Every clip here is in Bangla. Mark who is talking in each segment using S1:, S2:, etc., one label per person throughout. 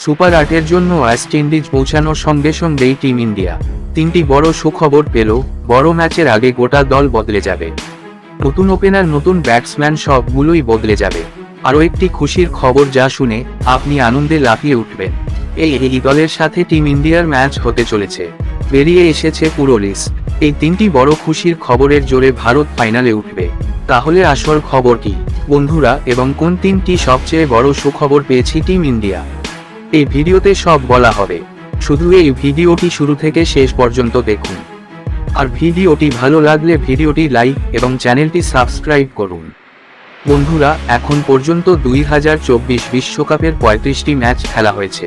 S1: সুপার 8-এর জন্য ওয়েস্ট ইন্ডিজ পৌঁছানোর সঙ্গে সঙ্গেই টিম ইন্ডিয়া তিনটি বড় সুখবর পেল। বড় ম্যাচের আগে গোটা দল বদলে যাবে, নতুন ওপেনার, নতুন ব্যাটসম্যান, সবগুলোই বদলে যাবে। আরও একটি খুশির খবর যা শুনে আপনি আনন্দে লাফিয়ে উঠবেন। এই দলের সাথে টিম ইন্ডিয়ার ম্যাচ হতে চলেছে। বেরিয়ে এসেছে পুরো লিস্ট। এই তিনটি বড় খুশির খবরের জোরে ভারত ফাইনালে উঠবে। তাহলে আসল খবর কি বন্ধুরা, এবং কোন তিনটি সবচেয়ে বড় সুখবর পেয়েছি টিম ইন্ডিয়া? এই ভিডিওতে সব বলা হবে। শুধু এই ভিডিওটি শুরু থেকে শেষ পর্যন্ত দেখুন। আর ভিডিওটি ভালো লাগলে ভিডিওটি লাইক এবং চ্যানেলটি সাবস্ক্রাইব করুন। বন্ধুরা, এখন পর্যন্ত 2024 বিশ্বকাপের 35টি ম্যাচ খেলা হয়েছে।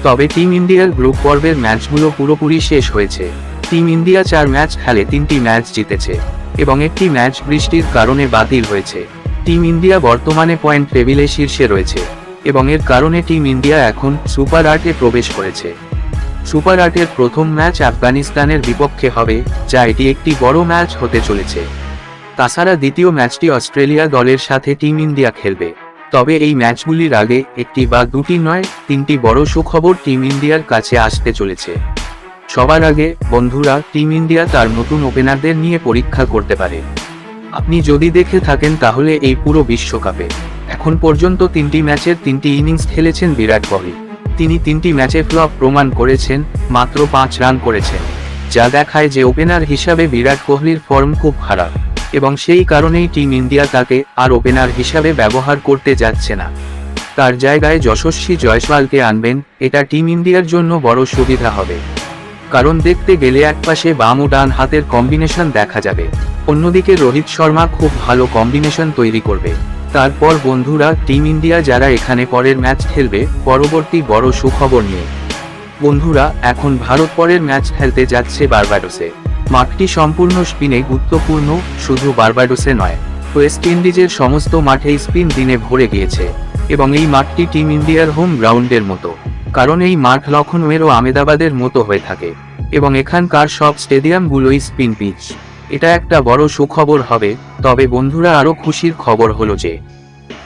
S1: তবে টিম ইন্ডিয়ার গ্রুপ পর্বের ম্যাচগুলো পুরোপুরি শেষ হয়েছে। টিম ইন্ডিয়া 4 ম্যাচ খেলে 3টি ম্যাচ জিতেছে এবং একটি ম্যাচ বৃষ্টির কারণে বাতিল হয়েছে। টিম ইন্ডিয়া বর্তমানে পয়েন্ট টেবিলে শীর্ষে রয়েছে এবং এর কারণে টিম ইন্ডিয়া এখন সুপার 8-এ প্রবেশ করেছে। সুপার 8-এর প্রথম ম্যাচ আফগানিস্তানের বিপক্ষে হবে, যা এটি একটি বড় ম্যাচ হতে চলেছে। তাছাড়া দ্বিতীয় ম্যাচটি অস্ট্রেলিয়া দলের সাথে টিম ইন্ডিয়া খেলবে। তবে এই ম্যাচগুলির আগে একটি বা দুটি নয়, 3টি বড় সুখবর টিম ইন্ডিয়ার কাছে আসতে চলেছে। সবার আগে বন্ধুরা, টিম ইন্ডিয়া তার নতুন ওপেনারদের নিয়ে পরীক্ষা করতে পারে। আপনি যদি দেখে থাকেন তাহলে এই পুরো বিশ্বকাপে এখন পর্যন্ত 3টি ম্যাচের 3টি ইনিংস খেলেছেন বিরাট কোহলি। তিনি 3টি ম্যাচে ফ্লপ প্রমাণ করেছেন, মাত্র 5 রান করেছেন, যা দেখায় যে ওপেনার হিসাবে বিরাট কোহলির ফর্ম খুব খারাপ এবং সেই কারণেই টিম ইন্ডিয়া তাকে আর ওপেনার হিসাবে ব্যবহার করতে যাচ্ছে না। তার জায়গায় যশস্বী জয়সওয়ালকে আনবেন। এটা টিম ইন্ডিয়ার জন্য বড় সুবিধা হবে, কারণ দেখতে গেলে একপাশে বাম ও ডান হাতের কম্বিনেশন দেখা যাবে, অন্যদিকে রোহিত শর্মা খুব ভালো কম্বিনেশন তৈরি করবে। তারপর বন্ধুরা, টিম ইন্ডিয়া যারা এখানে পরের ম্যাচ খেলবে পরবর্তী বড় সুখবর নিয়ে। বন্ধুরা, এখন ভারত পরের ম্যাচ খেলতে যাচ্ছে বার্বাডোসে। মাঠটি সম্পূর্ণ স্পিনে গুরুত্বপূর্ণ, শুধু বার্বাডোসে নয়, ওয়েস্ট ইন্ডিজের সমস্ত মাঠেই স্পিন দিনে ভরে গিয়েছে এবং এই মাঠটি টিম ইন্ডিয়ার হোম গ্রাউন্ডের মতো, কারণ এই মাঠ লখনউয়ের ও আহমেদাবাদের মতো হয়ে থাকে এবং এখানকার সব স্টেডিয়ামগুলোই স্পিন পিচ। এটা একটা বড় সুখবর হবে। তবে বন্ধুরা, আরও খুশির খবর হলো যে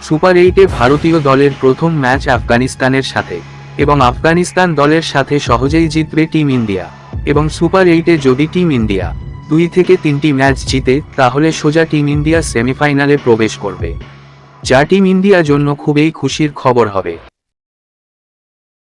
S1: সুপার 8-এ ভারতীয় দলের প্রথম ম্যাচ আফগানিস্তানের সাথে এবং আফগানিস্তান দলের সাথে সহজেই জিতবে টিম ইন্ডিয়া। এবং সুপার 8-এ যদি টিম ইন্ডিয়া 2 থেকে 3টি ম্যাচ জিতে তাহলে সোজা টিম ইন্ডিয়া সেমিফাইনালে প্রবেশ করবে, যা টিম ইন্ডিয়ার জন্য খুবই খুশির খবর হবে।